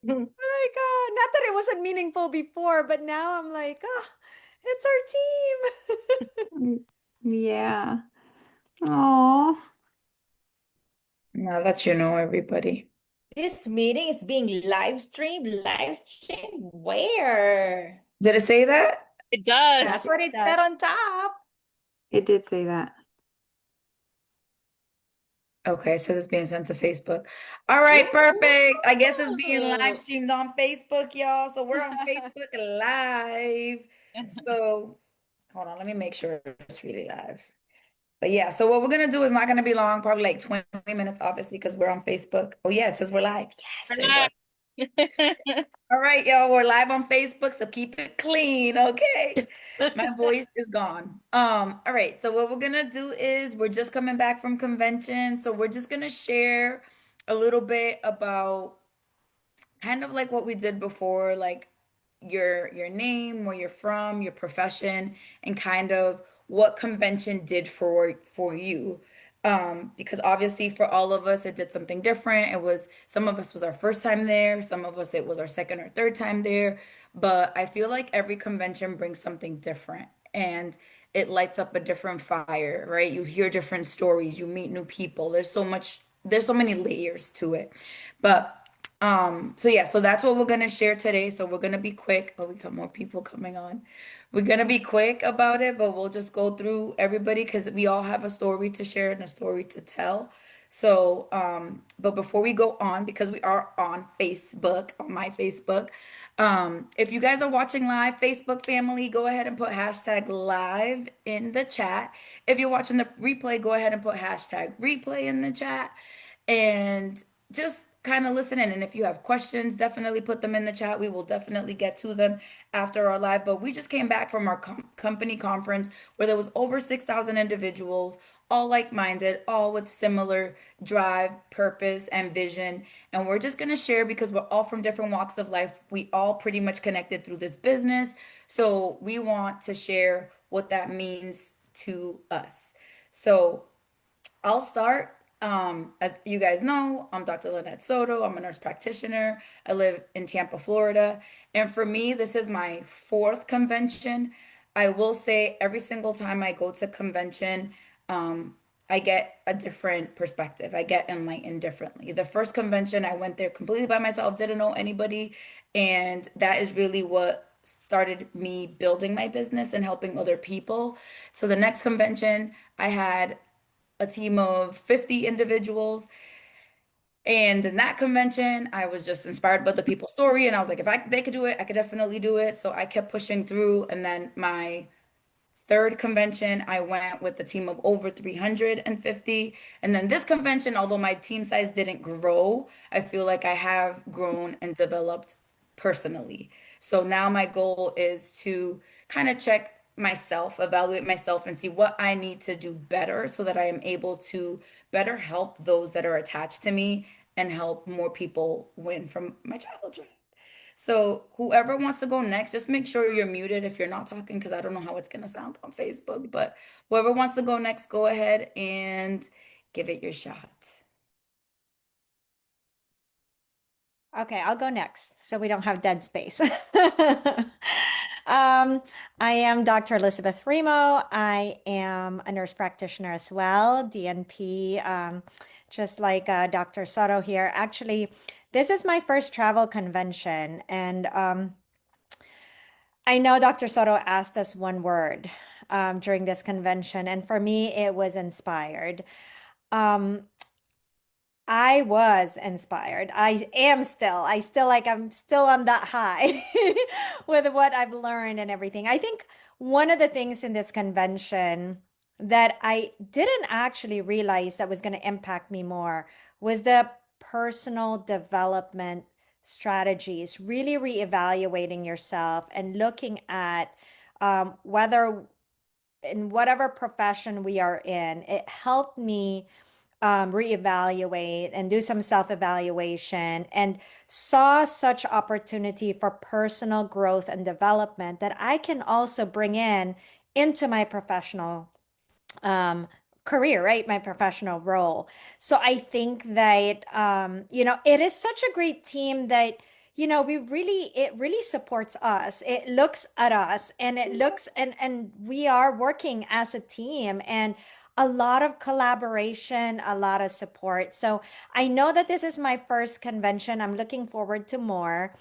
my God. Not that it wasn't meaningful before, but now I'm like, oh, it's our team. Mm, yeah. Oh, Now that you know everybody. This meeting is being live streamed. Live streamed where? Did it say that? It does. That's Yes, what it it said does. on top. it did say that. Okay, it says it's being sent to Facebook. All right, perfect. I guess it's being live Ooh. streamed on Facebook, y'all. So we're on Facebook Live. So hold on, let me make sure it's really live. But yeah, so what we're gonna do is not gonna be long, probably like 20 minutes, obviously, because we're on Facebook. Oh yeah, it says we're live. Yes, it worked. All right, y'all, we're live on Facebook, so keep it clean, okay? My voice is gone. All right, so what we're gonna do is we're just coming back from convention, so we're just gonna share a little bit about kind of like what we did before, like your name, where you're from, your profession, and kind of what convention did for you. Because obviously for all of us it did something different. It was some of us was our first time there, some of us it was our second or third time there, but I feel like every convention brings something different and it lights up a different fire, right? You hear different stories, you meet new people. There's so many layers to it. But so yeah, so that's what we're gonna share today. So we're gonna be quick. Oh, we got more people coming on. We're gonna be quick about it, but we'll just go through everybody because we all have a story to share and a story to tell. So, but before we go on, because we are on Facebook, on my Facebook, if you guys are watching live, Facebook family, go ahead and put hashtag live in the chat. If you're watching the replay, go ahead and put hashtag replay in the chat and just kind of listen in. And if you have questions, definitely put them in the chat. We will definitely get to them after our live. But we just came back from our company conference where there was over 6,000 individuals, all like-minded, all with similar drive, purpose, and vision. And we're just going to share because we're all from different walks of life. We all pretty much connected through this business. So we want to share what that means to us. So I'll start. As you guys know, I'm Dr. Lynette Soto. I'm a nurse practitioner. I live in Tampa, Florida. And for me, this is my fourth convention. I will say every single time I go to convention, I get a different perspective. I get enlightened differently. The first convention, I went there completely by myself, didn't know anybody. And that is really what started me building my business and helping other people. So the next convention, I had a team of 50 individuals. And in that convention, I was just inspired by the people's story. And I was like, they could do it, I could definitely do it. So I kept pushing through. And then my third convention, I went with a team of over 350. And then this convention, although my team size didn't grow, I feel like I have grown and developed personally. So now my goal is to kind of check myself, evaluate myself, and see what I need to do better so that I am able to better help those that are attached to me and help more people win from my childhood dream. So whoever wants to go next, just make sure you're muted if you're not talking, because I don't know how it's gonna sound on Facebook. But whoever wants to go next, go ahead and give it your shot. Okay, I'll go next so we don't have dead space. I am Dr. Elizabeth Remo. I am a nurse practitioner as well, DNP, just like Dr. Soto here. Actually, this is my first travel convention, and I know Dr. Soto asked us one word during this convention, and for me, it was inspired. Um, I was inspired. I am still. I'm still on that high with what I've learned and everything. I think one of the things in this convention that I didn't actually realize that was going to impact me more was the personal development strategies, really reevaluating yourself and looking at whether in whatever profession we are in, it helped me reevaluate and do some self-evaluation and saw such opportunity for personal growth and development that I can also bring in into my professional um, career, right? My professional role. So I think that, it is such a great team that it really supports us. It looks at us and it looks and we are working as a team and a lot of collaboration, a lot of support. So I know that this is my first convention. I'm looking forward to more.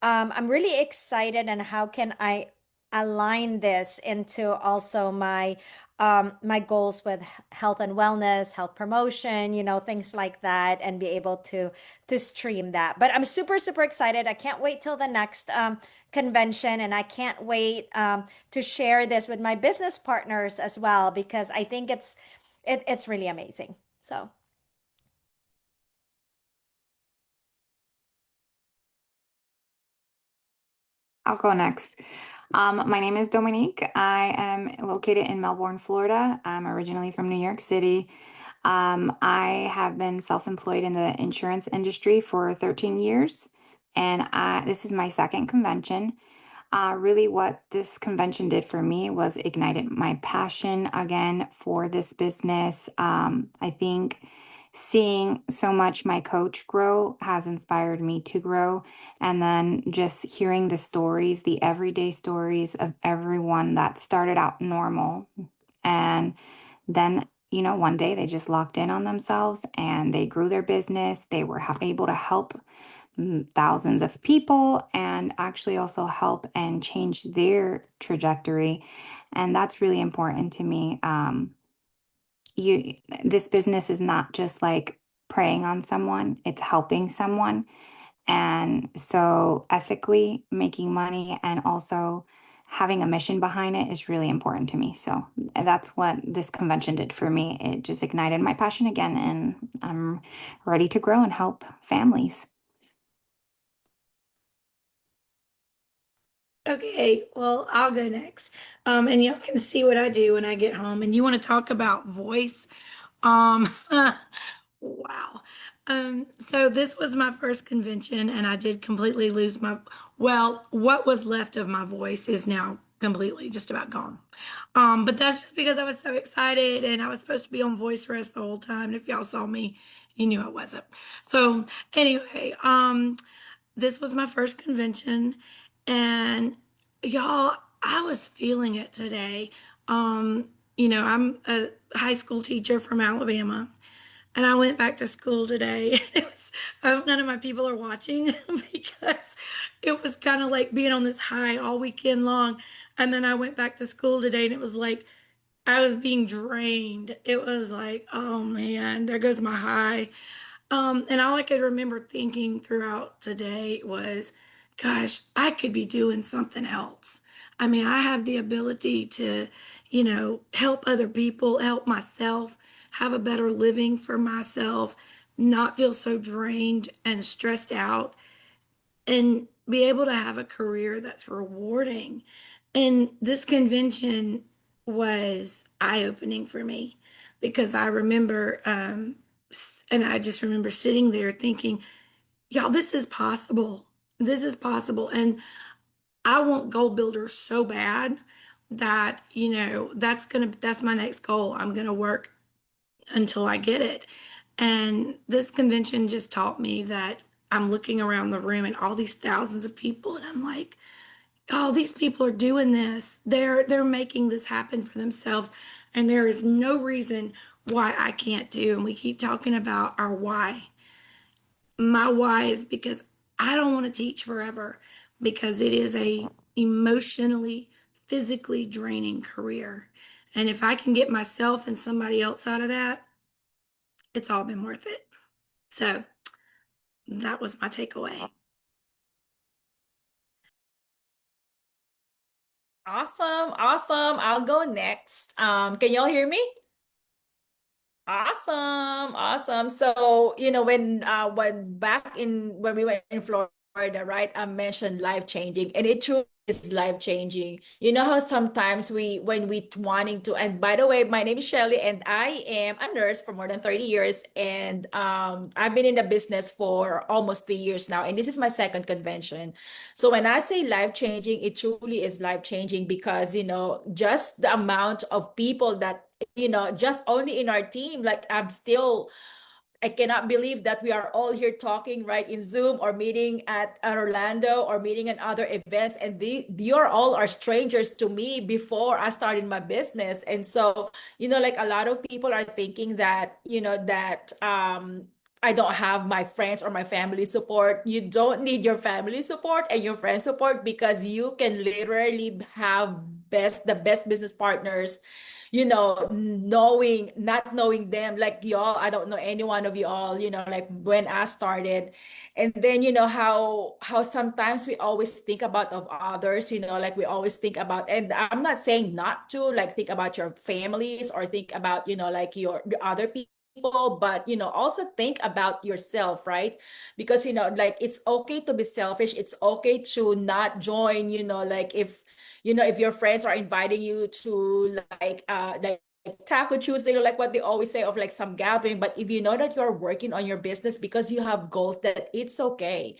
I'm really excited and how can I align this into also my goals with health and wellness, health promotion, things like that, and be able to stream that. But I'm super, super excited. I can't wait till the next convention, and I can't wait to share this with my business partners as well because I think it's really amazing. So. I'll go next. My name is Dominique. I am located in Melbourne, Florida. I'm originally from New York City. I have been self-employed in the insurance industry for 13 years, and this is my second convention. Really, what this convention did for me was ignited my passion again for this business. I think seeing so much my coach grow has inspired me to grow. And then just hearing the stories, the everyday stories of everyone that started out normal. And then, one day they just locked in on themselves and they grew their business. They were able to help thousands of people and actually also help and change their trajectory. And that's really important to me. You This business is not just like preying on someone, it's helping someone. And so ethically making money and also having a mission behind it is really important to me. So that's what this convention did for me. It just ignited my passion again, and I'm ready to grow and help families. Okay, well, I'll go next. And y'all can see what I do when I get home. And you want to talk about voice? Um, wow. So this was my first convention, and I did completely lose well, what was left of my voice is now completely just about gone. But that's just because I was so excited and I was supposed to be on voice rest the whole time. And if y'all saw me, you knew I wasn't. So anyway, this was my first convention, and y'all, I was feeling it today. I'm a high school teacher from Alabama, and I went back to school today. It was, I hope none of my people are watching because it was kind of like being on this high all weekend long. And then I went back to school today, and it was like I was being drained. It was like, oh man, there goes my high. And all I could remember thinking throughout today was, gosh, I could be doing something else. I mean, I have the ability to, help other people, help myself, have a better living for myself, not feel so drained and stressed out, and be able to have a career that's rewarding. And this convention was eye-opening for me because I remember, and I just remember sitting there thinking, y'all, this is possible. This is possible. And I want goal builders so bad that, that's my next goal. I'm gonna work until I get it. And this convention just taught me that I'm looking around the room and all these thousands of people, and I'm like, oh, these people are doing this. They're making this happen for themselves, and there is no reason why I can't do. And we keep talking about our why. My why is because I don't want to teach forever because it is a emotionally, physically draining career. And if I can get myself and somebody else out of that, it's all been worth it. So that was my takeaway. Awesome, awesome. I'll go next. Can y'all hear me? Awesome, awesome. So, when back in when we went in Florida, right? I mentioned life changing, and it truly is life changing. You know how sometimes when we wanting to, and by the way, my name is Shelly, and I am a nurse for more than 30 years, and I've been in the business for almost 3 years now, and this is my second convention. So when I say life changing, it truly is life changing because, just the amount of people that just only in our team, like I'm still I cannot believe that we are all here talking right in Zoom or meeting at Orlando or meeting in other events. And you're all are strangers to me before I started my business. And so, like a lot of people are thinking that, that I don't have my friends or my family support. You don't need your family support and your friend support because you can literally have the best business partners, not knowing them like y'all. I don't know any one of you all, like when I started. And then how sometimes we always think about of others, like we always think about, and I'm not saying not to like think about your families or think about, like your other people, but also think about yourself, right? Because like it's okay to be selfish, it's okay to not join, like if your friends are inviting you to like Taco Tuesday, like what they always say of like some gathering. But if you know that you're working on your business because you have goals, that it's okay.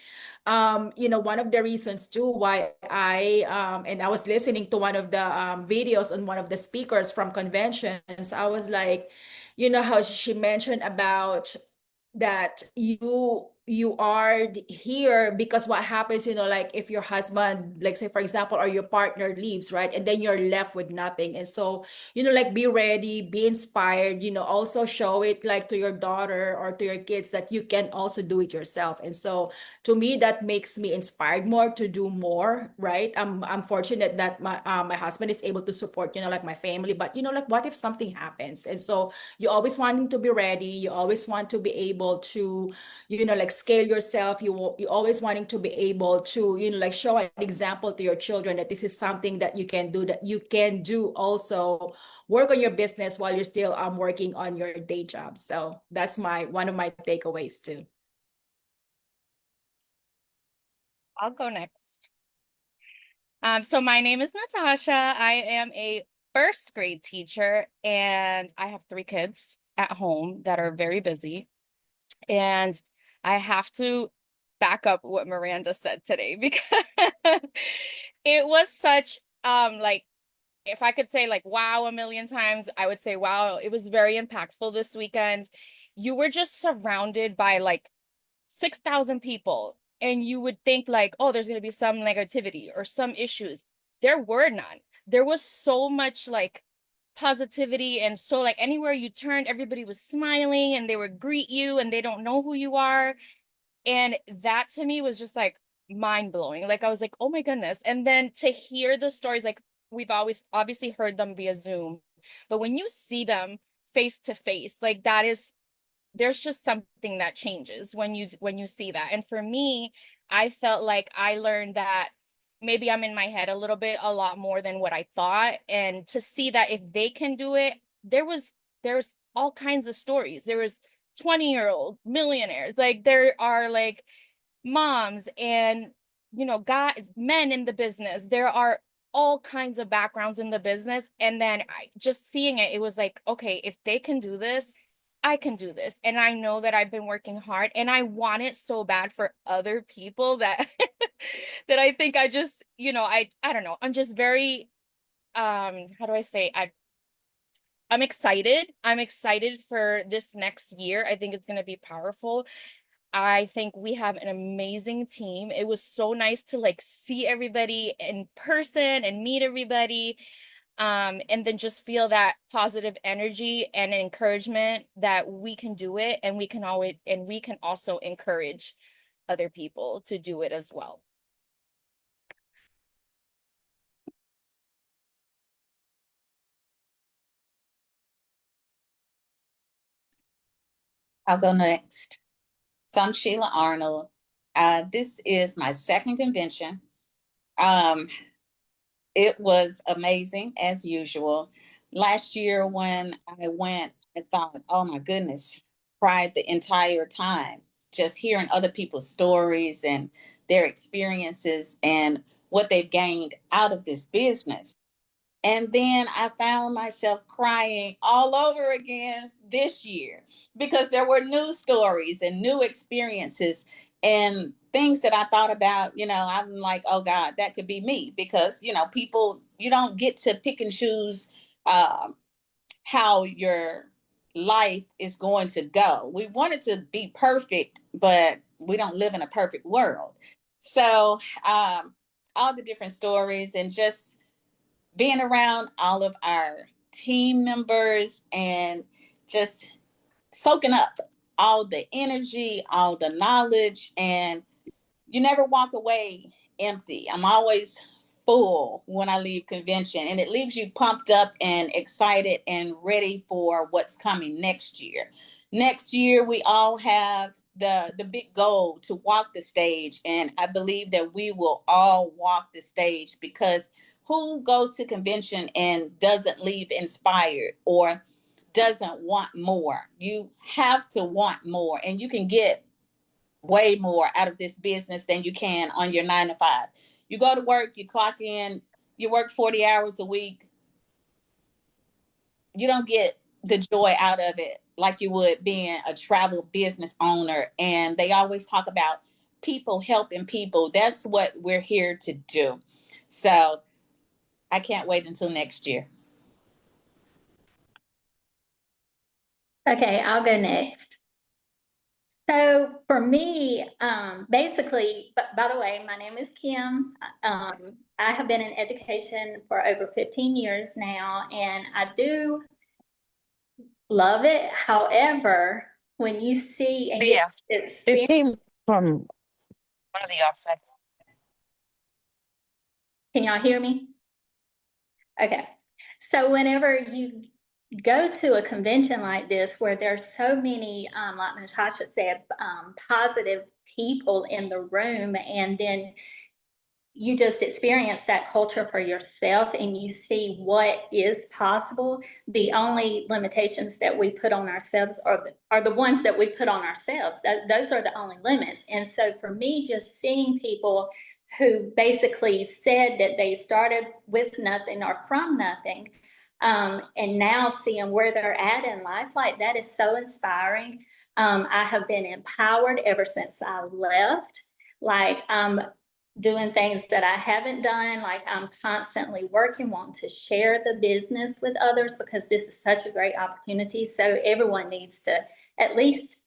One of the reasons too why and I was listening to one of the videos on one of the speakers from conventions. I was like, how she mentioned about that you are here because what happens, like if your husband, like say for example, or your partner leaves, right, and then you're left with nothing. And so like be ready, be inspired, also show it like to your daughter or to your kids that you can also do it yourself. And so to me that makes me inspired more to do more, right? I'm fortunate that my husband is able to support, like my family. But like what if something happens? And so you always wanting to be ready, you always want to be able to like scale yourself. You always wanting to be able to like show an example to your children that this is something that you can do, that you can do also work on your business while you're still working on your day job. So that's one of my takeaways too. I'll go next. So my name is Natasha. I am a first grade teacher, and I have 3 kids at home that are very busy. And I have to back up what Miranda said today because it was such like, if I could say like wow a million times, I would say wow. It was very impactful this weekend. You were just surrounded by like 6,000 people, and you would think like, oh, there's going to be some negativity or some issues. There were none. There was so much like positivity, and so like anywhere you turned, everybody was smiling and they would greet you and they don't know who you are. And that to me was just like mind blowing. Like I was like, oh my goodness. And then to hear the stories, like we've always obviously heard them via Zoom, but when you see them face to face, like there's just something that changes when you see that. And for me, I felt like I learned that maybe I'm in my head a lot more than what I thought. And to see that if they can do it, there's all kinds of stories. There was 20-year-old millionaires. Like there are like moms and men in the business. There are all kinds of backgrounds in the business. And then just seeing it, it was like, okay, if they can do this, I can do this. And I know that I've been working hard, and I want it so bad for other people that that I think I just, I don't know. I'm just very how do I say? I'm excited. I'm excited for this next year. I think it's going to be powerful. I think we have an amazing team. It was so nice to like see everybody in person and meet everybody. And then just feel that positive energy and encouragement that we can do it, and we can also encourage other people to do it as well. I'll go next. So I'm Sheila Arnold. This is my second convention. It was amazing as usual. Last year when I went, I thought, oh my goodness, cried the entire time, just hearing other people's stories and their experiences and what they've gained out of this business. And then I found myself crying all over again this year because there were new stories and new experiences and things that I thought about. I'm like, oh God, that could be me because, people, you don't get to pick and choose how your life is going to go. We want it to be perfect, but we don't live in a perfect world. So, all the different stories and just being around all of our team members and just soaking up all the energy, all the knowledge, and you never walk away empty. I'm always full when I leave convention, and it leaves you pumped up and excited and ready for what's coming next year. Next year, we all have the big goal to walk the stage, and I believe that we will all walk the stage, because who goes to convention and doesn't leave inspired or doesn't want more? You have to want more, and you can get way more out of this business than you can on your 9 to 5. You go to work, you clock in, you work 40 hours a week. You don't get the joy out of it like you would being a travel business owner. And they always talk about people helping people. That's what we're here to do. So I can't wait until next year. Okay, I'll go next. So for me, basically, by the way, my name is Kim. I have been in education for over 15 years now, and I do love it. However, when you see and Yeah, get it experience, came from one of the offside. can y'all hear me? Okay. So whenever you go to a convention like this where there's so many, like Natasha said, positive people in the room, and then you just experience that culture for yourself and you see what is possible. The only limitations that we put on ourselves are the ones that we put on ourselves. Those are the only limits. And so for me, just seeing people who basically said that they started with nothing or from nothing, and now seeing where they're at in life, like that is so inspiring. I have been empowered ever since I left. Like doing things that I haven't done. Like I'm constantly working, wanting to share the business with others because this is such a great opportunity. So everyone needs to at least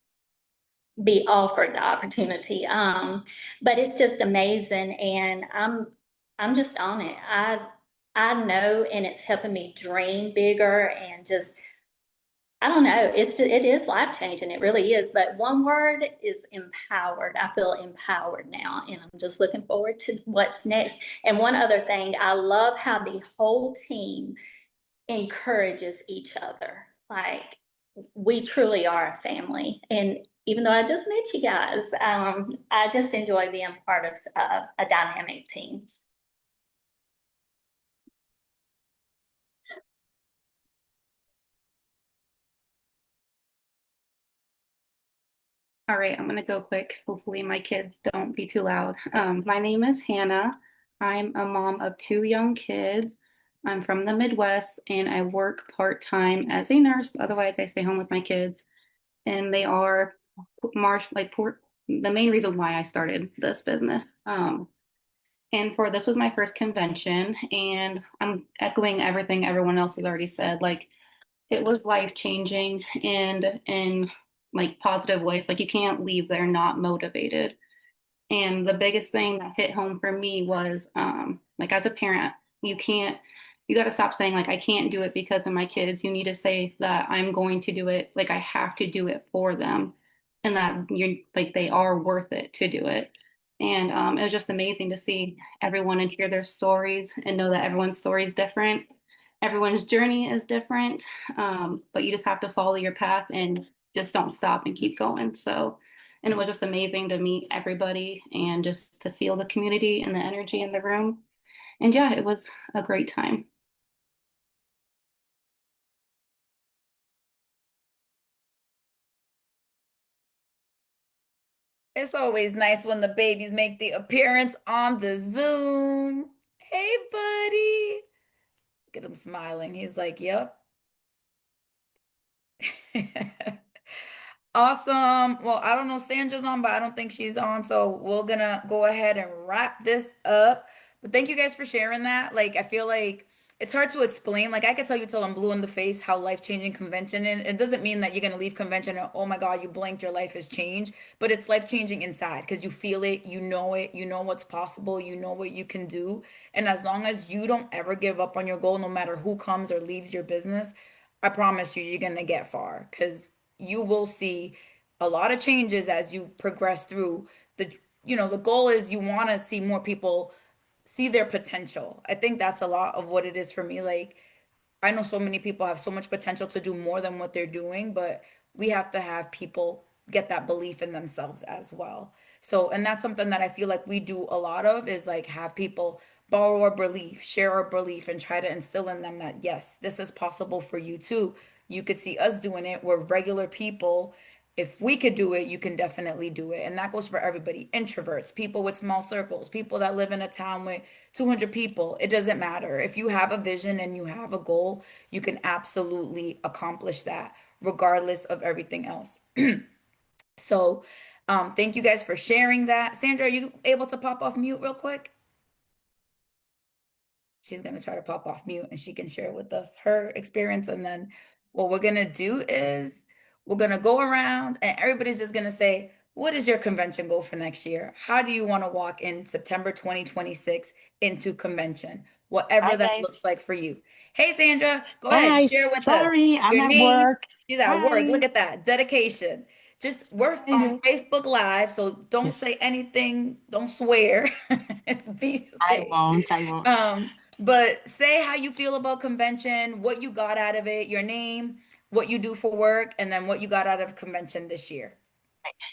be offered the opportunity. But it's just amazing, and I'm just on it. I know, and it's helping me dream bigger and just I don't know. It is life changing. It really is. But one word is empowered. I feel empowered now, and I'm just looking forward to what's next. And one other thing, I love how the whole team encourages each other. Like we truly are a family. And even though I just met you guys, I just enjoy being part of a dynamic team. All right, I'm gonna go quick. Hopefully my kids don't be too loud. My name is Hannah. I'm a mom of 2 young kids. I'm from the Midwest and I work part-time as a nurse, but otherwise I stay home with my kids. And they are the main reason why I started this business. And for this was my first convention, and I'm echoing everything everyone else has already said. Like it was life changing and in like positive ways. Like you can't leave there not motivated. And the biggest thing that hit home for me was like as a parent, you got to stop saying like I can't do it because of my kids. You need to say that I'm going to do it, like I have to do it for them, and that you're like they are worth it to do it. And it was just amazing to see everyone and hear their stories and know that everyone's story is different. Everyone's journey is different, but you just have to follow your path and just don't stop and keep going. So, and it was just amazing to meet everybody and just to feel the community and the energy in the room. And yeah, it was a great time. It's always nice when the babies make the appearance on the Zoom. Hey, buddy. Look at him smiling. He's like, yep. Awesome. Well, I don't know, Sandra's on, but I don't think she's on. So we're gonna go ahead and wrap this up. But thank you guys for sharing that. Like, I feel like it's hard to explain. Like I could tell you till I'm blue in the face how life-changing convention is. It doesn't mean that you're gonna leave convention and oh my God, you blinked, your life has changed. But it's life-changing inside because you feel it, you know what's possible, you know what you can do. And as long as you don't ever give up on your goal, no matter who comes or leaves your business, I promise you, you're gonna get far because you will see a lot of changes as you progress through the, the goal is you want to see more people see their potential. I think that's a lot of what it is for me. Like, I know so many people have so much potential to do more than what they're doing, but we have to have people get that belief in themselves as well. So, and that's something that I feel like we do a lot of is like have people borrow our belief, share our belief, and try to instill in them that yes, this is possible for you too. You could see us doing it. We're regular people. If we could do it, you can definitely do it. And that goes for everybody. Introverts, people with small circles, people that live in a town with 200 people. It doesn't matter. If you have a vision and you have a goal, you can absolutely accomplish that regardless of everything else. So, thank you guys for sharing that. Sandra, are you able to pop off mute real quick? She's going to try to pop off mute and she can share with us her experience. And then what we're going to do is we're going to go around and everybody's just going to say, what is your convention goal for next year? How do you want to walk in September 2026 into convention? Whatever Hi that guys. looks like for you. Hey, Sandra, go ahead, Hi. share with us Sorry, I'm your at name. work. She's at work. Hi. Look at that dedication. Just we're I on know. Facebook Live, so don't Yes, say anything, don't swear. Be I safe. won't. I won't. But say how you feel about convention, what you got out of it, your name, what you do for work, and then what you got out of convention this year.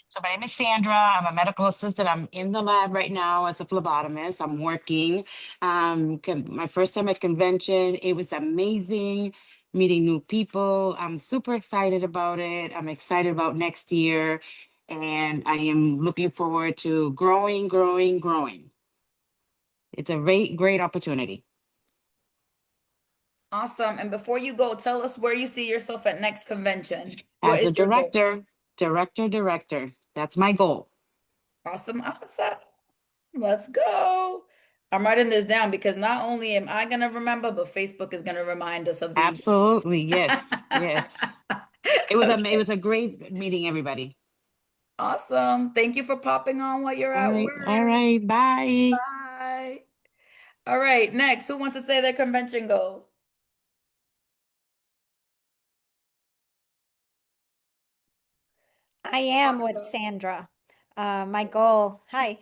So my name is Sandra. I'm a medical assistant. I'm in the lab right now as a phlebotomist. I'm working. My first time at convention, it was amazing meeting new people. I'm super excited about it. I'm excited about next year. And I am looking forward to growing, growing, growing. It's a great, great opportunity. Awesome. And before you go, tell us where you see yourself at next convention. What As a is your goal? director. That's my goal. Awesome, awesome. Let's go. I'm writing this down because not only am I going to remember, but Facebook is going to remind us of these goals. Absolutely. Yes. Yes. It was Okay. it was a great meeting everybody. Awesome. Thank you for popping on while you're All at right. All work. right. Bye. Bye. All right, next, who wants to say their convention goal? I am with Sandra. My goal, hi.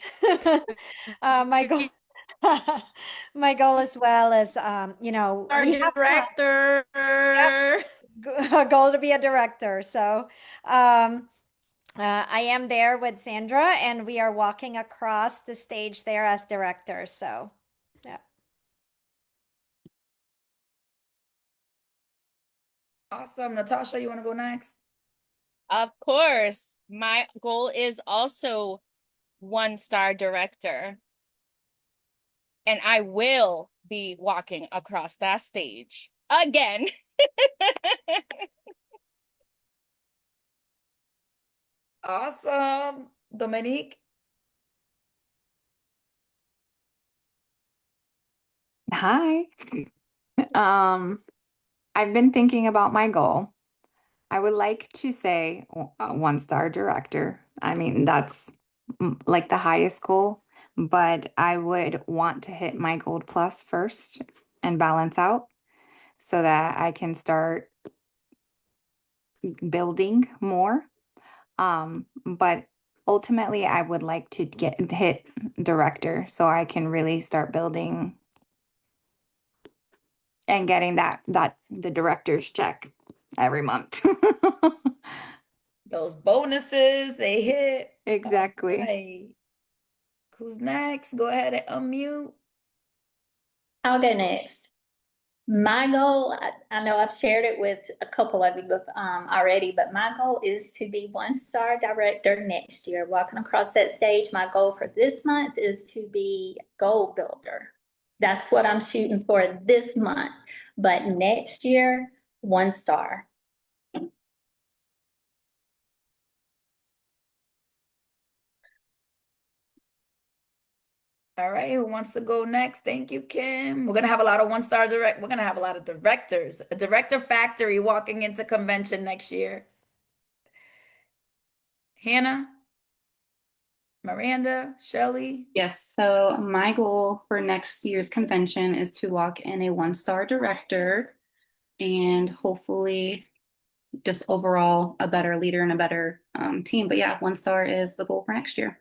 My goal, my goal as well is, Our we have time. director. A goal to be a director. So, I am there with Sandra, and we are walking across the stage there as directors. So, yeah. Awesome. Natasha, you want to go next? Of course, my goal is also 1-star director. And I will be walking across that stage again. Awesome. Dominique? Hi. I've been thinking about my goal. I would like to say a 1-star director. I mean, that's like the highest goal, but I would want to hit my gold plus first and balance out so that I can start building more. But ultimately, I would like to hit director so I can really start building and getting that the director's check every month. Those bonuses, they hit. Exactly. Right. Who's next? Go ahead and unmute. I'll go next. My goal, I know I've shared it with a couple of you already, but my goal is to be 1-star director next year. Walking across that stage, my goal for this month is to be goal builder. That's what I'm shooting for this month. But next year, 1-star. All right, who wants to go next? Thank you, Kim. We're gonna have a lot of one-star direct. We're gonna have a lot of directors. A director factory walking into convention next year. Hannah, Miranda, Shelley. Yes, so my goal for next year's convention is to walk in a one-star director and hopefully just overall a better leader and a better team. But yeah, one star is the goal for next year.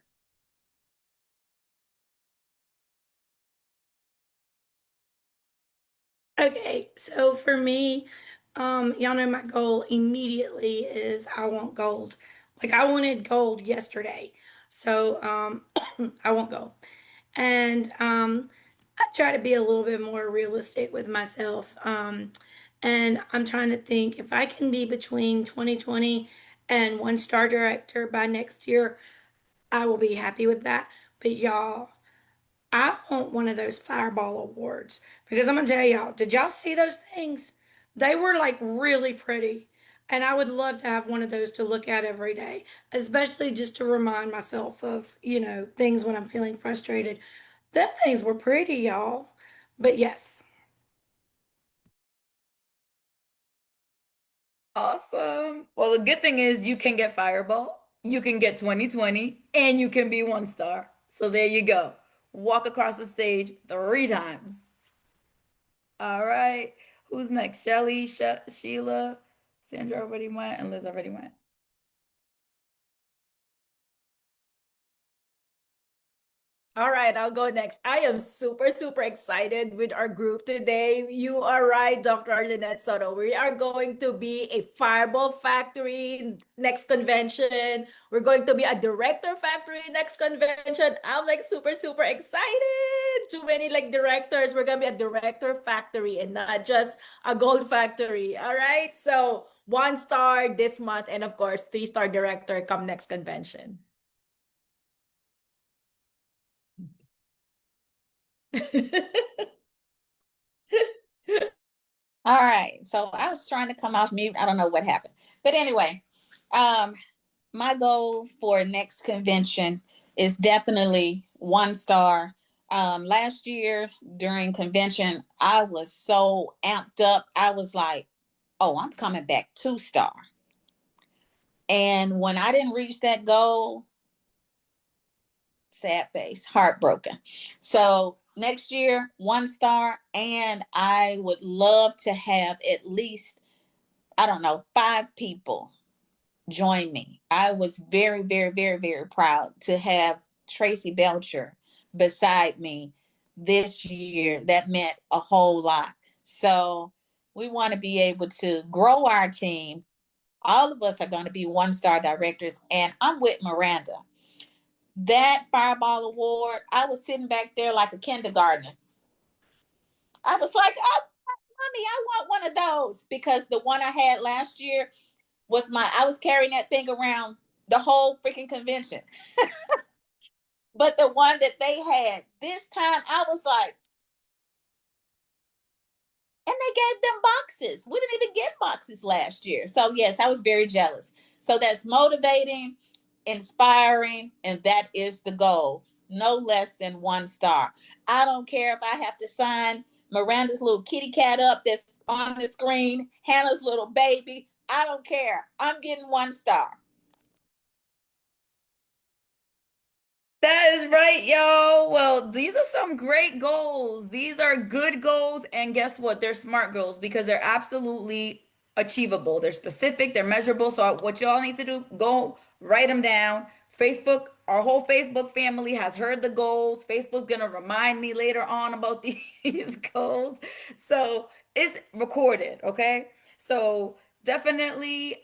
Okay, so for me, y'all know my goal immediately is I want gold. Like I wanted gold yesterday. So I want gold. And I try to be a little bit more realistic with myself. And I'm trying to think if I can be between 2020 and one-star director by next year, I will be happy with that. But y'all, I want one of those Fireball awards because I'm gonna tell y'all, did y'all see those things? They were like really pretty. And I would love to have one of those to look at every day, especially just to remind myself of, things when I'm feeling frustrated. Them things were pretty, y'all. But yes. Awesome. Well, the good thing is you can get Fireball, you can get 2020, and you can be one star. So there you go. Walk across the stage 3 times. All right. Who's next? Shelly, Sheila, Sandra already went, and Liz already went. All right, I'll go next. I am super, super excited with our group today. You are right, Dr. Arlinette Soto. We are going to be a Fireball Factory next convention. We're going to be a Director Factory next convention. I'm like super, super excited. Too many like directors. We're going to be a Director Factory and not just a Gold Factory. All right, so 1 star this month, and of course, 3-star director come next convention. All right. So I was trying to come off mute. I don't know what happened. But anyway, my goal for next convention is definitely one star. Last year during convention, I was so amped up. I was like, oh, I'm coming back 2 star. And when I didn't reach that goal, sad face, heartbroken. So next year, 1 star. And I would love to have at least, I don't know, 5 people join me. I was very, very, very, very proud to have Tracy Belcher beside me this year. That meant a whole lot. So we want to be able to grow our team. All of us are going to be 1 star directors, and I'm with Miranda. That Fireball Award, I was sitting back there like a kindergartner. I was like, oh, mommy, I want one of those because the one I had last year I was carrying that thing around the whole freaking convention. But the one that they had this time, I was like, and they gave them boxes. We didn't even get boxes last year. So, yes, I was very jealous. So, that's motivating, inspiring, and that is the goal. No less than 1 star. I don't care if I have to sign Miranda's little kitty cat up that's on the screen, Hannah's little baby. I don't care. I'm getting 1 star. That is right, y'all. Well, these are some great goals. These are good goals. And guess what? They're smart goals because they're absolutely achievable. They're specific, they're measurable. So, what y'all need to do, go write them down. Facebook, our whole Facebook family has heard the goals. Facebook's going to remind me later on about these goals. So, it's recorded, okay? So, definitely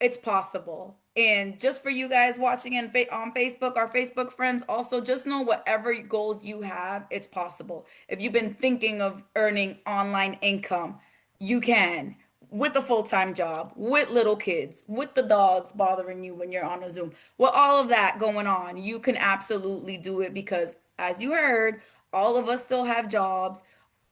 it's possible. And just for you guys watching on Facebook, our Facebook friends, also just know whatever goals you have, it's possible. If you've been thinking of earning online income, you can with a full-time job, with little kids, with the dogs bothering you when you're on a Zoom, with all of that going on, you can absolutely do it because, as you heard, all of us still have jobs.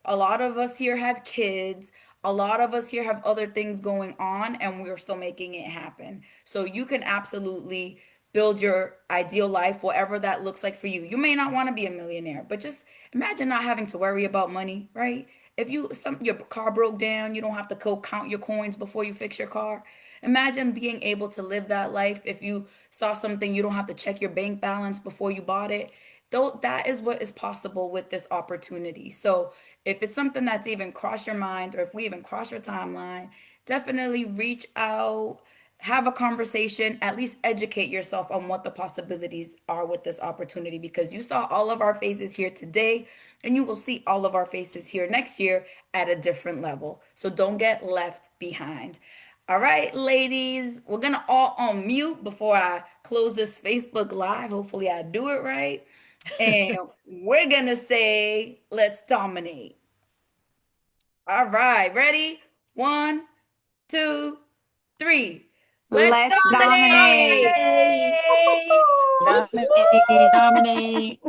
A lot of us here have kids. A lot of us here have other things going on, and we're still making it happen. So you can absolutely build your ideal life, whatever that looks like for you. You may not want to be a millionaire, but just imagine not having to worry about money, right? If your car broke down, you don't have to go count your coins before you fix your car. Imagine being able to live that life. If you saw something, you don't have to check your bank balance before you bought it. Though that is what is possible with this opportunity. So if it's something that's even crossed your mind, or if we even cross your timeline, definitely reach out, have a conversation, at least educate yourself on what the possibilities are with this opportunity, because you saw all of our faces here today and you will see all of our faces here next year at a different level. So don't get left behind. All right, ladies, we're gonna all on mute before I close this Facebook Live. Hopefully, I do it right. And we're gonna say, let's dominate. All right, ready? 1, 2, 3. Let's Let's dominate. dominate. Dominate. Dominate, dominate.